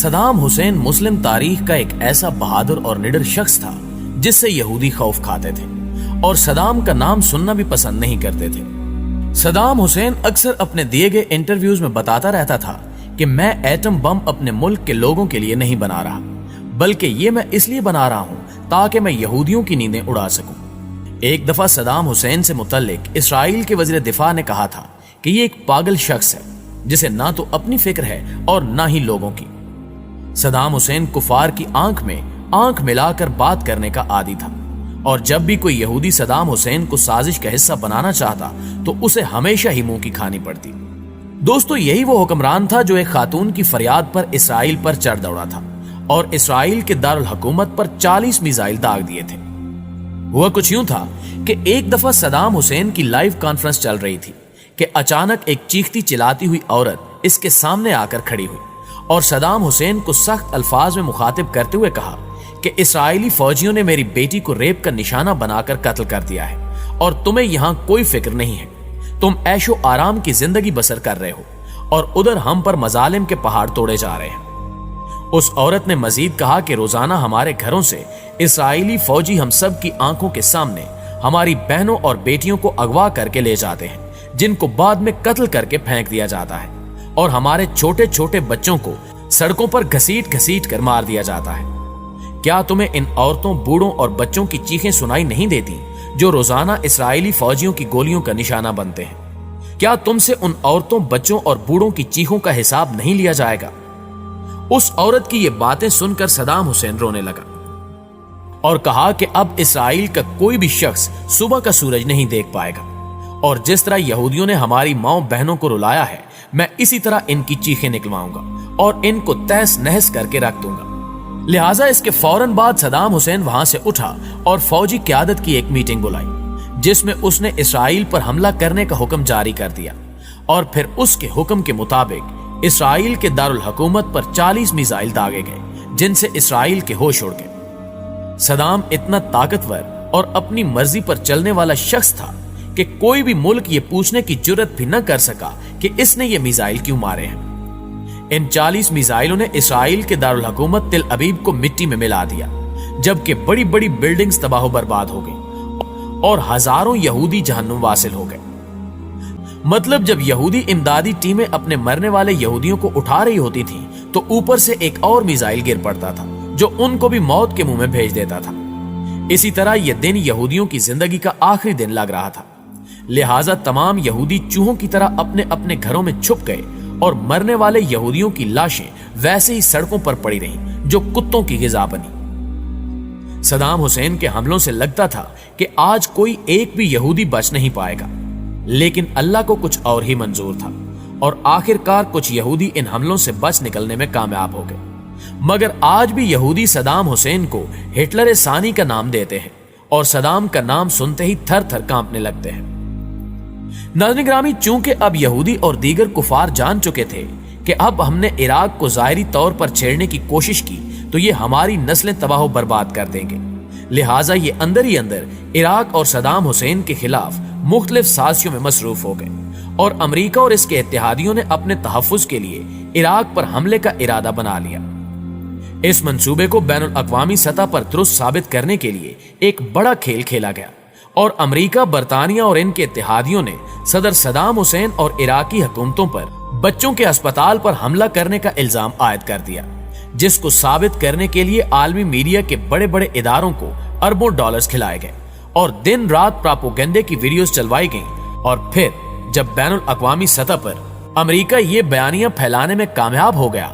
Saddam Hussein مسلم تاریخ کا ایک ایسا بہادر اور نڈر شخص تھا جس سے یہودی خوف کھاتے تھے اور صدام کا نام سننا بھی پسند نہیں کرتے تھے۔ صدام حسین اکثر اپنے دیے گئے انٹرویوز میں بتاتا رہتا تھا کہ میں ایٹم بم اپنے ملک کے لوگوں کے لیے نہیں بنا رہا، بلکہ یہ میں اس لیے بنا رہا ہوں تاکہ میں یہودیوں کی نیندیں اڑا سکوں۔ ایک دفعہ صدام حسین سے متعلق اسرائیل کے وزیر دفاع نے کہا تھا کہ یہ ایک پاگل شخص ہے جسے نہ تو اپنی فکر ہے اور نہ ہی لوگوں کی۔ صدام حسین کفار کی آنکھ میں آنکھ ملا کر بات کرنے کا عادی تھا، اور جب بھی کوئی یہودی صدام حسین کو سازش کا حصہ بنانا چاہتا تو اسے ہمیشہ ہی منہ کی کھانی پڑتی۔ دوستو، یہی وہ حکمران تھا جو ایک خاتون کی فریاد پر اسرائیل پر چڑھ دوڑا تھا اور اسرائیل کے دارالحکومت پر 40 میزائل داغ دیے تھے۔ ہوا کچھ یوں تھا کہ ایک دفعہ صدام حسین کی لائیو کانفرنس چل رہی تھی کہ اچانک ایک چیختی چلاتی ہوئی عورت اس کے سامنے آ کر کھڑی ہوئی اور صدام حسین کو سخت الفاظ میں مخاطب کرتے ہوئے کہا کہ اسرائیلی فوجیوں نے میری بیٹی کو ریپ کا نشانہ بنا کر قتل کر دیا ہے اور تمہیں یہاں کوئی فکر نہیں ہے، تم عیش و آرام کی زندگی بسر کر رہے ہو اور ادھر ہم پر مظالم کے پہاڑ توڑے جا رہے ہیں۔ اس عورت نے مزید کہا کہ روزانہ ہمارے گھروں سے اسرائیلی فوجی ہم سب کی آنکھوں کے سامنے ہماری بہنوں اور بیٹیوں کو اغوا کر کے لے جاتے ہیں، جن کو بعد میں قتل کر کے پھینک دیا جاتا ہے، اور ہمارے چھوٹے چھوٹے بچوں کو سڑکوں پر گھسیٹ گھسیٹ کر مار دیا جاتا ہے۔ کیا تمہیں ان عورتوں، بوڑھوں اور بچوں کی چیخیں سنائی نہیں دیتی جو روزانہ اسرائیلی فوجیوں کی گولیوں کا نشانہ بنتے ہیں؟ کیا تم سے ان عورتوں، بچوں اور بوڑھوں کی چیخوں کا حساب نہیں لیا جائے گا؟ اس عورت کی یہ باتیں سن کر صدام حسین رونے لگا اور کہا کہ اب اسرائیل کا کوئی بھی شخص صبح کا سورج نہیں دیکھ پائے گا، اور جس طرح یہودیوں نے ہماری ماؤں بہنوں کو رلایا ہے، میں اسی طرح ان کی چیخیں نکلواؤں گا اور ان کو تہس نہس کر کے رکھ دوں گا۔ لہٰذا اس کے فوراً بعد صدام حسین وہاں سے اٹھا اور فوجی قیادت کی ایک میٹنگ بلائی جس میں اس نے اسرائیل پر حملہ کرنے کا حکم جاری کر دیا، اور پھر اس کے حکم کے مطابق اسرائیل کے دارالحکومت پر 40 میزائل داغے گئے جن سے اسرائیل کے ہوش اڑ گئے۔ صدام اتنا طاقتور اور اپنی مرضی پر چلنے والا شخص تھا کہ کوئی بھی ملک یہ پوچھنے کی جرت بھی نہ کر سکا کہ اس نے یہ میزائل کیوں مارے ہیں۔ ان 40 میزائلوں نے اسرائیل کے دارالحکومت تل ابیب کو مٹی میں ملا دیا، جبکہ بڑی بڑی بلڈنگز تباہ و برباد ہو گئی اور ہزاروں یہودی جہنم واصل ہو گئے۔ مطلب جب یہودی امدادی ٹیمیں اپنے مرنے والے یہودیوں کو اٹھا رہی ہوتی تھیں تو اوپر سے ایک اور میزائل گر پڑتا تھا جو ان کو بھی موت کے منہ میں بھیج دیتا تھا۔ اسی طرح یہ دن یہودیوں کی زندگی کا آخری دن لگ رہا تھا، لہٰذا تمام یہودی چوہوں کی طرح اپنے اپنے گھروں میں چھپ گئے اور مرنے والے یہودیوں کی لاشیں ویسے ہی سڑکوں پر پڑی رہیں جو کتوں کی غذا بنی۔ صدام حسین کے حملوں سے لگتا تھا کہ آج کوئی ایک بھی یہودی بچ نہیں پائے گا، لیکن اللہ کو کچھ اور ہی منظور تھا، اور آخر کار کچھ یہودی ان حملوں سے بچ نکلنے میں کامیاب ہو گئے۔ مگر آج بھی یہودی صدام حسین کو ہٹلر ثانی کا نام دیتے ہیں اور صدام کا نام سنتے ہی تھر تھر کانپنے لگتے ہیں۔ ناظرین گرامی، چونکہ اب یہودی اور دیگر کفار جان چکے تھے کہ اب ہم نے عراق کو ظاہری طور پر چھیڑنے کی کوشش کی تو یہ ہماری نسلیں تباہ و برباد کر دیں گے، لہٰذا یہ اندر ہی اندر عراق اور صدام حسین کے خلاف مختلف سازشوں میں مصروف ہو گئے، اور امریکہ اور اس کے اتحادیوں نے اپنے تحفظ کے لیے عراق پر حملے کا ارادہ بنا لیا۔ اس منصوبے کو بین الاقوامی سطح پر درست ثابت کرنے کے لیے ایک بڑا کھیل کھیلا گیا، اور امریکہ، برطانیہ اور ان کے اتحادیوں نے صدر صدام حسین اور عراقی حکومتوں پر بچوں کے اسپتال پر حملہ کرنے کا الزام عائد کر دیا، جس کو ثابت کرنے کے لیے عالمی میڈیا کے بڑے بڑے اداروں کو اربوں ڈالرز کھلائے گئے اور دن رات پراپوگنڈے کی ویڈیوز چلوائی گئیں، اور پھر جب بین الاقوامی سطح پر امریکہ یہ بیانیاں پھیلانے میں کامیاب ہو گیا